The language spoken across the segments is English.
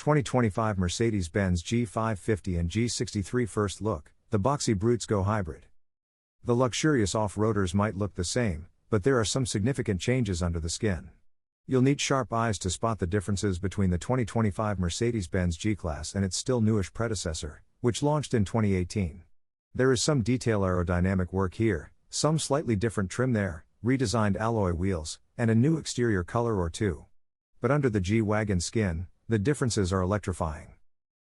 2025 Mercedes-Benz G550 and G63 First look, the Boxy Brutes go hybrid. The luxurious off-roaders might look the same, but there are some significant changes under the skin. You'll need sharp eyes to spot the differences between the 2025 Mercedes-Benz G-Class and its still newish predecessor, which launched in 2018. There is some detail aerodynamic work here, some slightly different trim there, redesigned alloy wheels, and a new exterior color or two. But under the G-Wagon skin, the differences are electrifying.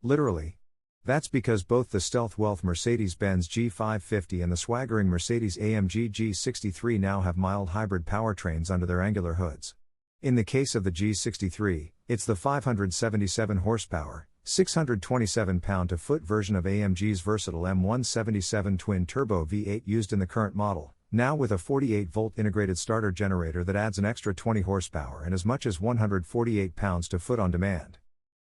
Literally. That's because both the stealth-wealth Mercedes-Benz G550 and the swaggering Mercedes-AMG G63 now have mild hybrid powertrains under their angular hoods. In the case of the G63, it's the 577 horsepower, 627 pound-to-foot version of AMG's versatile M177 twin-turbo V8 used in the current model, now with a 48-volt integrated starter generator that adds an extra 20 horsepower and as much as 148 pounds-to-foot on demand.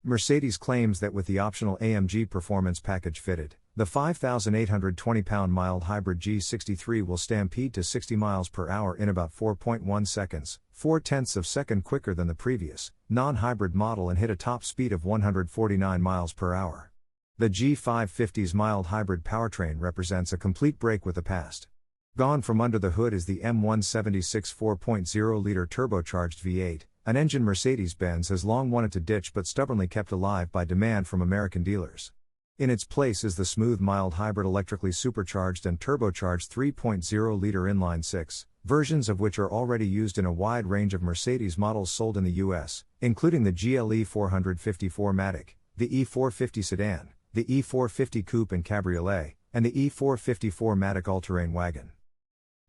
Mercedes claims that with the optional AMG performance package fitted, the 5,820-pound mild hybrid G63 will stampede to 60 miles per hour in about 4.1 seconds, 0.4 of a second quicker than the previous, non-hybrid model, and hit a top speed of 149 miles per hour. The G550's mild hybrid powertrain represents a complete break with the past. Gone from under the hood is the M176 4.0-liter turbocharged V8, an engine Mercedes-Benz has long wanted to ditch but stubbornly kept alive by demand from American dealers. In its place is the smooth mild hybrid electrically supercharged and turbocharged 3.0-liter inline-six, versions of which are already used in a wide range of Mercedes models sold in the US, including the GLE 454 Matic, the E450 sedan, the E450 coupe and cabriolet, and the E454 Matic all-terrain wagon.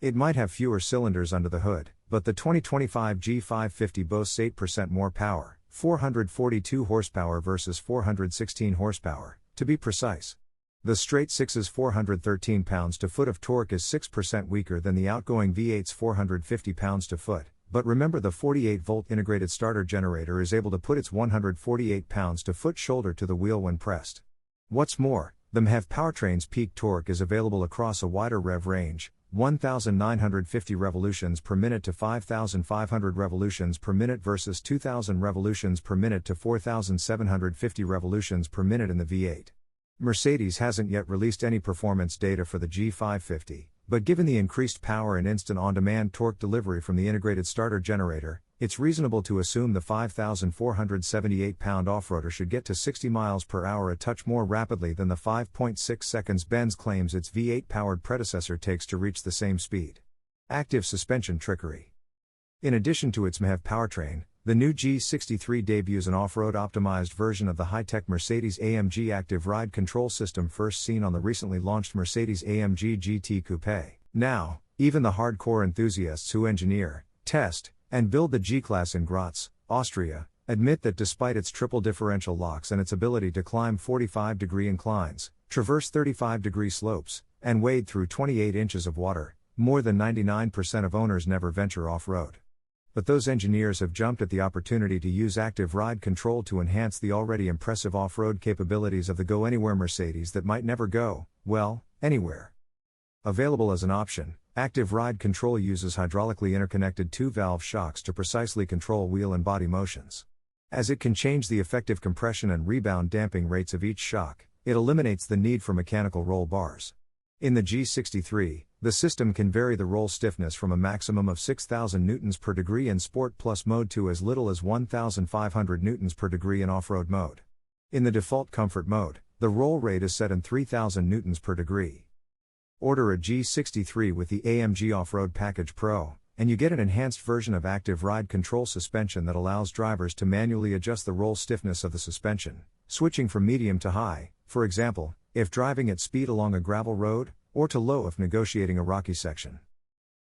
It might have fewer cylinders under the hood, but the 2025 G550 boasts 8% more power, 442 horsepower versus 416 horsepower, to be precise. The straight six's 413 pounds-to-foot of torque is 6% weaker than the outgoing V8's 450 pounds-to-foot, but remember the 48-volt integrated starter generator is able to put its 148 pounds-to-foot shoulder to the wheel when pressed. What's more, the MHEV powertrain's peak torque is available across a wider rev range, 1,950 revolutions per minute to 5,500 revolutions per minute versus 2,000 revolutions per minute to 4,750 revolutions per minute in the V8. Mercedes hasn't yet released any performance data for the G550, but given the increased power and instant on-demand torque delivery from the integrated starter generator, it's reasonable to assume the 5,478-pound off-roader should get to 60 miles per hour a touch more rapidly than the 5.6 seconds Benz claims its V8-powered predecessor takes to reach the same speed. Active suspension trickery. In addition to its MHEV powertrain, the new G63 debuts an off-road optimized version of the high-tech Mercedes-AMG active ride control system first seen on the recently launched Mercedes-AMG GT Coupe. Now, even the hardcore enthusiasts who engineer, test, and build the G-Class in Graz, Austria, admit that despite its triple differential locks and its ability to climb 45-degree inclines, traverse 35-degree slopes, and wade through 28 inches of water, more than 99% of owners never venture off-road. But those engineers have jumped at the opportunity to use active ride control to enhance the already impressive off-road capabilities of the Go Anywhere Mercedes that might never go, well, anywhere. Available as an option, active ride control uses hydraulically interconnected two-valve shocks to precisely control wheel and body motions. As it can change the effective compression and rebound damping rates of each shock, it eliminates the need for mechanical roll bars. In the G63, the system can vary the roll stiffness from a maximum of 6,000 newtons per degree in Sport Plus mode to as little as 1,500 newtons per degree in off-road mode. In the default comfort mode, the roll rate is set in 3,000 newtons per degree. Order a G63 with the AMG Off-Road Package Pro, and you get an enhanced version of active ride control suspension that allows drivers to manually adjust the roll stiffness of the suspension, switching from medium to high, for example, if driving at speed along a gravel road, or to low if negotiating a rocky section.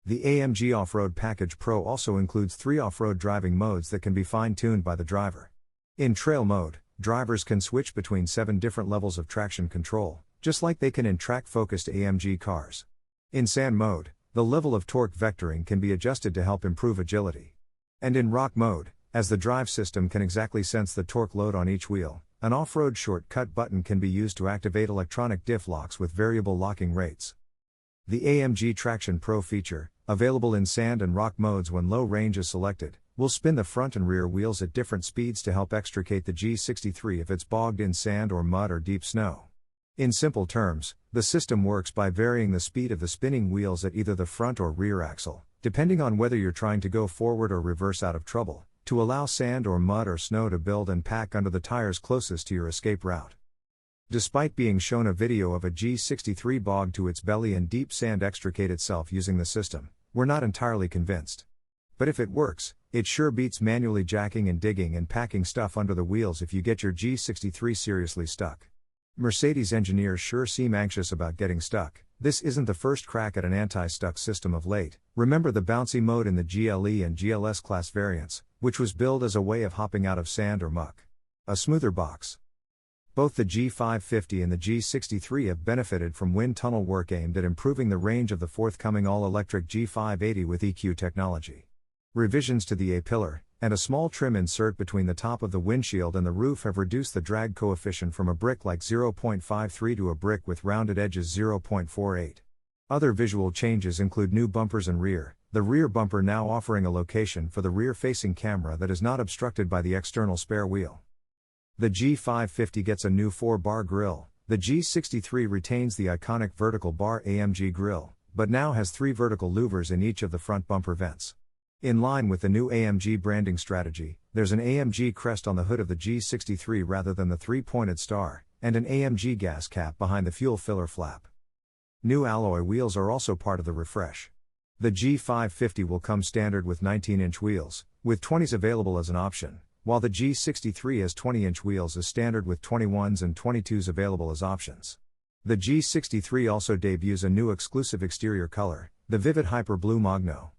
The AMG Off-Road Package Pro also includes 3 off-road driving modes that can be fine-tuned by the driver. In trail mode, drivers can switch between 7 different levels of traction control, just like they can in track-focused AMG cars. In sand mode, the level of torque vectoring can be adjusted to help improve agility. And in rock mode, as the drive system can exactly sense the torque load on each wheel, an off-road shortcut button can be used to activate electronic diff locks with variable locking rates. The AMG Traction Pro feature, available in sand and rock modes when low range is selected, will spin the front and rear wheels at different speeds to help extricate the G63 if it's bogged in sand or mud or deep snow. In simple terms, the system works by varying the speed of the spinning wheels at either the front or rear axle, depending on whether you're trying to go forward or reverse out of trouble, to allow sand or mud or snow to build and pack under the tires closest to your escape route. Despite being shown a video of a G63 bogged to its belly and deep sand extricate itself using the system, we're not entirely convinced. But if it works, it sure beats manually jacking and digging and packing stuff under the wheels if you get your G63 seriously stuck. Mercedes engineers sure seem anxious about getting stuck. This isn't the first crack at an anti-stuck system of late. Remember the bouncy mode in the GLE and GLS class variants, which was billed as a way of hopping out of sand or muck. A smoother box. Both the G550 and the G63 have benefited from wind tunnel work aimed at improving the range of the forthcoming all-electric G580 with EQ technology. Revisions to the A-pillar, and a small trim insert between the top of the windshield and the roof have reduced the drag coefficient from a brick like 0.53 to a brick with rounded edges 0.48. Other visual changes include new bumpers and the rear bumper now offering a location for the rear-facing camera that is not obstructed by the external spare wheel. The G550 gets a new 4-bar grille, the G63 retains the iconic vertical bar AMG grille, but now has 3 vertical louvers in each of the front bumper vents. In line with the new AMG branding strategy, there's an AMG crest on the hood of the G63 rather than the 3-pointed star, and an AMG gas cap behind the fuel filler flap. New alloy wheels are also part of the refresh. The G550 will come standard with 19-inch wheels, with 20s available as an option, while the G63 has 20-inch wheels as standard with 21s and 22s available as options. The G63 also debuts a new exclusive exterior color, the Vivid Hyper Blue Magno.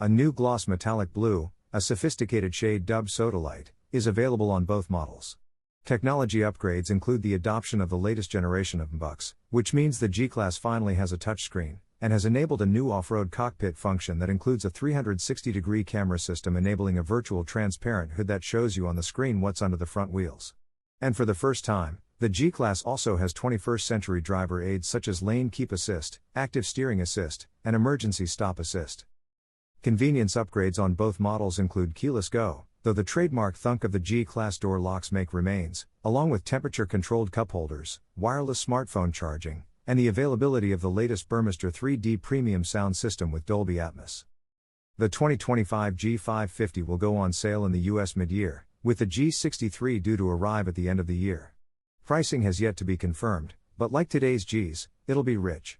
A new gloss metallic blue, a sophisticated shade dubbed Sodalite, is available on both models. Technology upgrades include the adoption of the latest generation of MBUX, which means the G-Class finally has a touchscreen, and has enabled a new off-road cockpit function that includes a 360-degree camera system enabling a virtual transparent hood that shows you on the screen what's under the front wheels. And for the first time, the G-Class also has 21st-century driver aids such as lane keep assist, active steering assist, and emergency stop assist. Convenience upgrades on both models include keyless go, though the trademark thunk of the G-Class door locks make remains, along with temperature-controlled cup holders, wireless smartphone charging, and the availability of the latest Burmester 3D premium sound system with Dolby Atmos. The 2025 G550 will go on sale in the US mid-year, with the G63 due to arrive at the end of the year. Pricing has yet to be confirmed, but like today's Gs, it'll be rich.